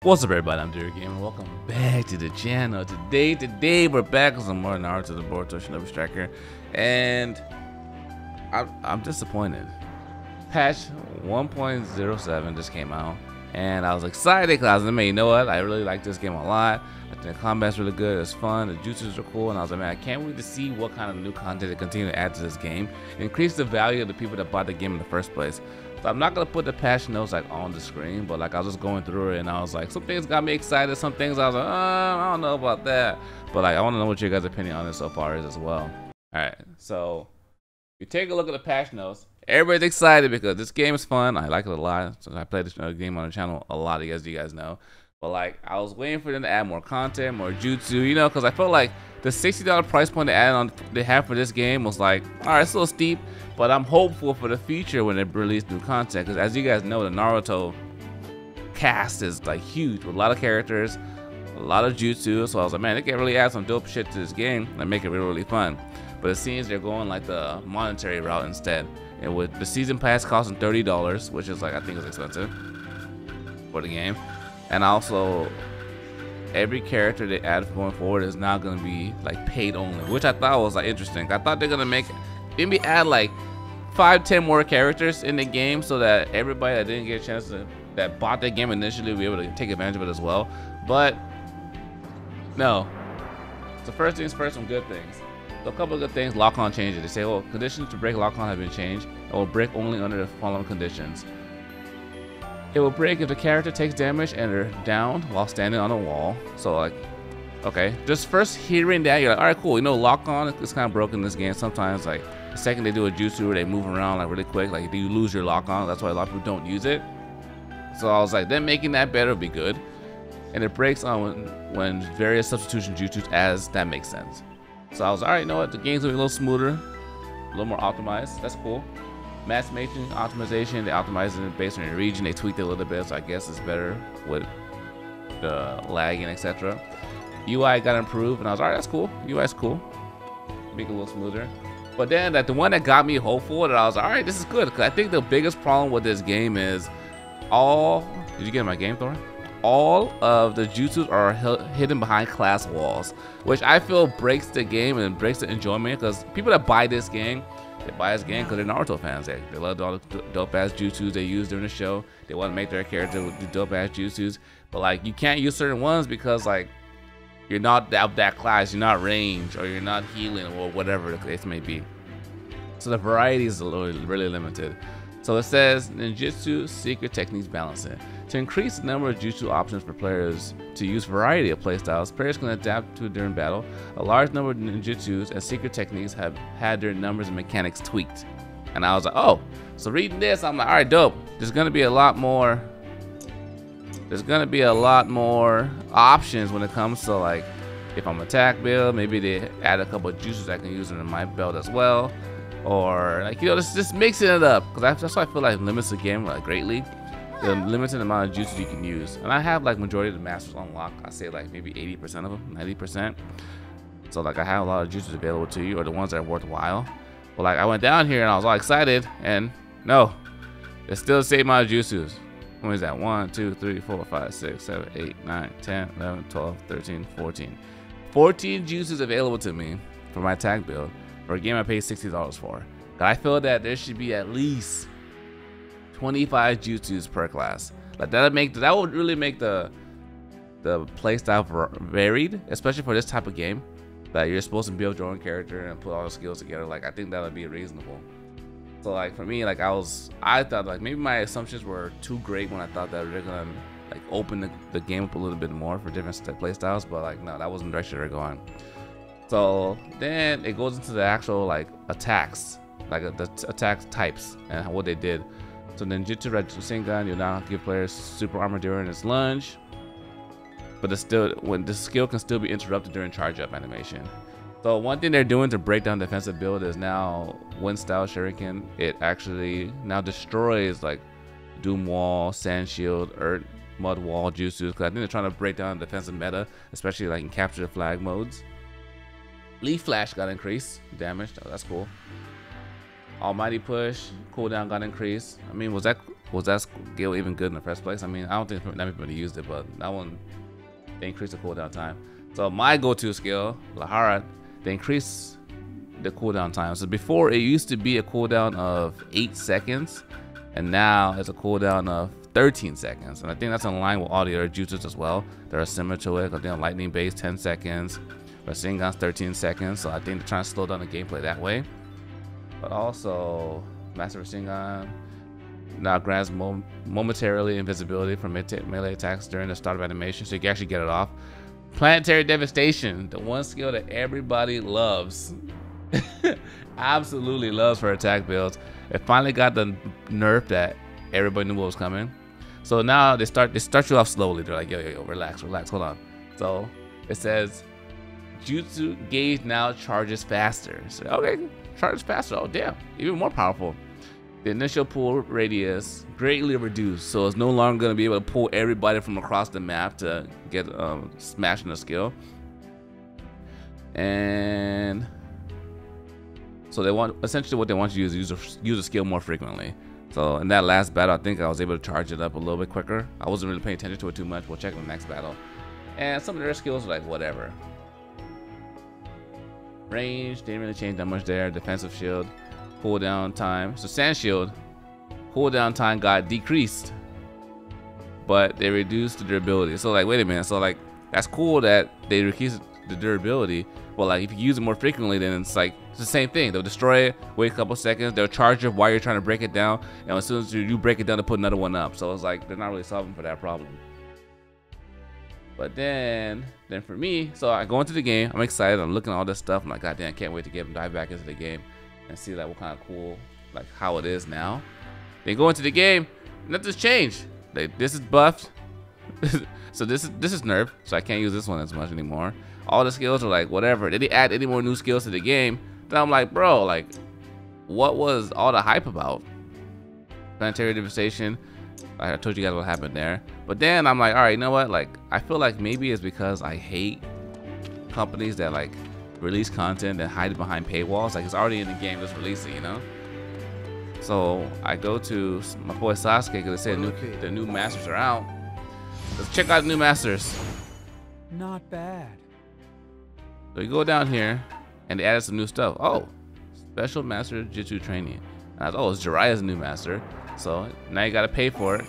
What's up, everybody? I'm Derek Gamer. Welcome back to the channel. Today we're back with some more Naruto, the Boruto Shinobi Striker, and I'm disappointed. Patch 1.07 just came out, and I was excited because I was like, man, you know what? I really like this game a lot. I think the combat's really good. It's fun. The jutsus are cool, and I was like, man, I can't wait to see what kind of new content they continue to add to this game, and increase the value of the people that bought the game in the first place. So I'm not gonna put the patch notes like on the screen, but like I was just going through it and I was like, some things got me excited, some things I was like, I don't know about that. But like I want to know what your guys' opinion on this so far is as well. Alright, so if you take a look at the patch notes, everybody's excited because this game is fun. I like it a lot. So I play this game on the channel a lot, as you guys know. But like I was waiting for them to add more content, more jutsu, you know, because I felt like the $60 price point they have for this game was like, alright, it's a little steep, but I'm hopeful for the future when they release new content. Because as you guys know, the Naruto cast is like huge with a lot of characters, a lot of jutsu. So I was like, man, they can really add some dope shit to this game and make it really, really fun. But it seems they're going like the monetary route instead. And with the season pass costing $30, which is like, I think is expensive for the game. And also, every character they add going forward is now gonna be like paid only, which I thought was like interesting. I thought they're gonna maybe add like 5-10 more characters in the game so that everybody that didn't get a chance that bought the game initially will be able to take advantage of it as well. But no. So first things first, some good things. So a couple of good things. Lock-on changes. They say, oh, conditions to break lock-on have been changed. It will break only under the following conditions. It will break if the character takes damage and they're down while standing on a wall. So like, okay, just first hearing that, you're like, all right, cool. You know, lock on is kind of broken in this game. Sometimes like the second they do a jutsu, they move around like really quick. Like you lose your lock on. That's why a lot of people don't use it. So I was like, them making that better would be good. And it breaks on when various substitution jutsus as that makes sense. So I was all right, you know what? The game's gonna be a little smoother, a little more optimized. That's cool. Matchmaking optimization, they optimized it based on your region. They tweaked it a little bit, so I guess it's better with the lagging, etc. UI got improved, and I was all right. That's cool. UI's cool. Make it a little smoother. But then the one that got me hopeful, that I was all right, this is good, because I think the biggest problem with this game is did you get my game, Thor? All of the jutsus are hidden behind class walls, which I feel breaks the game and breaks the enjoyment, because people that buy this game, they buy this game because they're Naruto fans. They love all the dope-ass jutsus they use during the show. They want to make their character with the dope-ass jutsus. But, like, you can't use certain ones because, like, you're not that class. You're not range, or you're not healing, or whatever the case may be. So the variety is really limited. So it says, ninjutsu secret techniques balancing. To increase the number of jutsu options for players to use variety of playstyles, players can adapt to during battle. A large number of ninjutsus and secret techniques have had their numbers and mechanics tweaked. And I was like, oh, so reading this, I'm like, all right, dope. There's gonna be a lot more options when it comes to like, if I'm attack build, maybe they add a couple of jutsus I can use in my belt as well. Or like, you know, just mixing it up, because that's why I feel like limits the game like greatly. The limited amount of jutsus you can use, and I have like majority of the masters unlocked. I say like maybe 80% of them, 90%. So like I have a lot of jutsus available to you, or the ones that are worthwhile. But like I went down here and I was all excited, and no, it's still the same amount of jutsus. What is that? 1, 2, 3, 4, 5, 6, 7, 8, 9, 10, 11, 12, 13, 14. 14 jutsus available to me for my attack build for a game I paid $60 for. But I feel that there should be at least 25 jutsus per class. Like that would really make the playstyle varied, especially for this type of game that you're supposed to build your own character and put all the skills together. Like I think that would be reasonable. So like for me, like I thought like maybe my assumptions were too great when I thought that they're gonna like open the game up a little bit more for different playstyles, but like no, that wasn't the direction they're going. So then it goes into the actual like attacks, like the attack types and what they did. So ninjutsu Rasengan, you'll now give players super armor during its lunge, but the skill can still be interrupted during charge up animation. So one thing they're doing to break down defensive build is now wind style shuriken. It actually now destroys like doom wall, sand shield, earth, mud wall jutsus, because I think they're trying to break down defensive meta, especially like in capture the flag modes. Leaf flash got increased damage. Oh, that's cool. Almighty push, cooldown got increased. I mean, was that Was that skill even good in the first place? I mean, I don't think that many people used it, but that one, they increased the cooldown time. So my go-to skill, Lahara, they increase the cooldown time. So before, it used to be a cooldown of 8 seconds, and now it's a cooldown of 13 seconds. And I think that's in line with all the other jutsus as well. They're similar to it. I think lightning base 10 seconds, Rasengan's 13 seconds. So I think they're trying to slow down the gameplay that way. But also, Master Rasengan now grants momentarily invisibility from melee attacks during the start of animation, so you can actually get it off. Planetary Devastation, the one skill that everybody loves. Absolutely loves for attack builds. It finally got the nerf that everybody knew what was coming. So now they start you off slowly. They're like, yo, relax, hold on. So it says Jutsu gauge now charges faster. So okay, charges faster. Oh damn, even more powerful. The initial pull radius greatly reduced, so it's no longer going to be able to pull everybody from across the map to get smashing the skill. And so they want, essentially what they want you to do is use a skill more frequently. So in that last battle, I think I was able to charge it up a little bit quicker. I wasn't really paying attention to it too much. We'll check in the next battle. And some of their skills are like whatever. Range didn't really change that much there. Defensive shield. Cooldown time. So Sand Shield, cooldown time got decreased, but they reduced the durability. So like, wait a minute. So like, that's cool that they decreased the durability, but like if you use it more frequently, then it's like it's the same thing. They'll destroy it, wait a couple seconds, they'll charge you while you're trying to break it down, and as soon as you break it down, to put another one up. So it's like they're not really solving for that problem. But then for me, so I go into the game, I'm excited, I'm looking at all this stuff, I'm like, god damn, I can't wait to dive back into the game and see like what kind of cool, like how it is now. They go into the game, nothing's changed. This is buffed. So this is nerfed, so I can't use this one as much anymore. All the skills are like whatever. Did they add any more new skills to the game? Then I'm like, bro, like what was all the hype about? Planetary Devastation, I told you guys what happened there. But then I'm like, all right, you know what? Like I feel like maybe it's because I hate companies that like release content and hide it behind paywalls. Like it's already in the game, just release it, you know. So I go to my boy Sasuke because they say the new masters are out. Let's check out the new masters. Not bad. So you go down here and they added some new stuff. Oh, special master Jitsu training. And I was, oh, it's Jiraiya's new master. So now you gotta pay for it.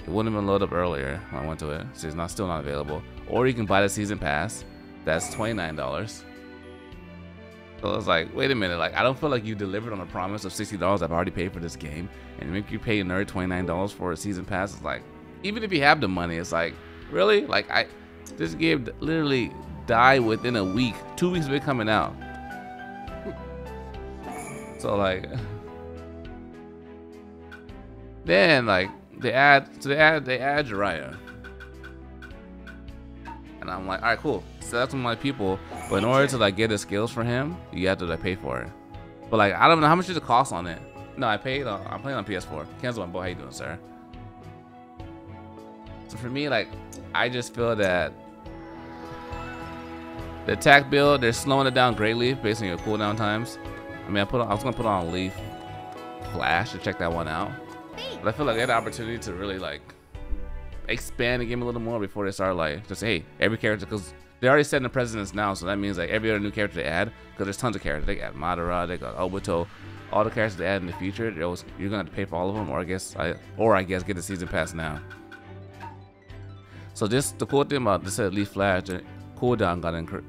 It wouldn't have been loaded up earlier when I went to it, so it's still not available. Or you can buy the season pass. That's $29. So I was like, wait a minute, like I don't feel like you delivered on a promise of $60 I've already paid for this game, and make you pay a nerd $29 for a season pass. It's like, even if you have the money, it's like, really? Like this game literally died within a week, 2 weeks of it coming out. So like, then like they add Jiraiya. And I'm like, all right, cool. So that's one of my people. But in order to like get the skills for him, you have to like pay for it. But like, I don't know how much does it cost on it. No, I paid. I'm playing on PS4. Cancel my boy. How you doing, sir? So for me, like, I just feel that the attack build, they're slowing it down greatly based on your cooldown times. I mean, I was gonna put on Leaf Flash to check that one out. But I feel like they had the opportunity to really like expand the game a little more before they start like just hey, every character, because they already setting the precedence now, so that means like every other new character they add, because there's tons of characters. They got Madara, they got Obito, all the characters they add in the future, you're gonna have to pay for all of them, or I guess get the season pass now. So the cool thing about this Leaf Flash, the cooldown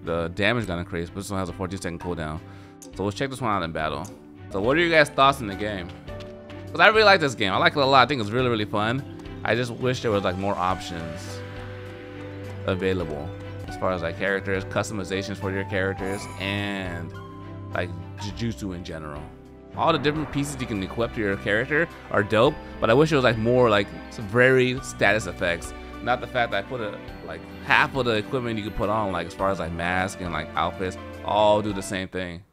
the damage got increased, but this one has a 14-second cooldown. So let's check this one out in battle. So what are your guys' thoughts in the game? Because I really like this game. I like it a lot. I think it's really, really fun. I just wish there was like more options available as far as like characters, customizations for your characters, and like Jujutsu in general. All the different pieces you can equip to your character are dope, but I wish it was like more like some very status effects. Not the fact that I put like half of the equipment you could put on, like as far as like mask and like outfits, all do the same thing.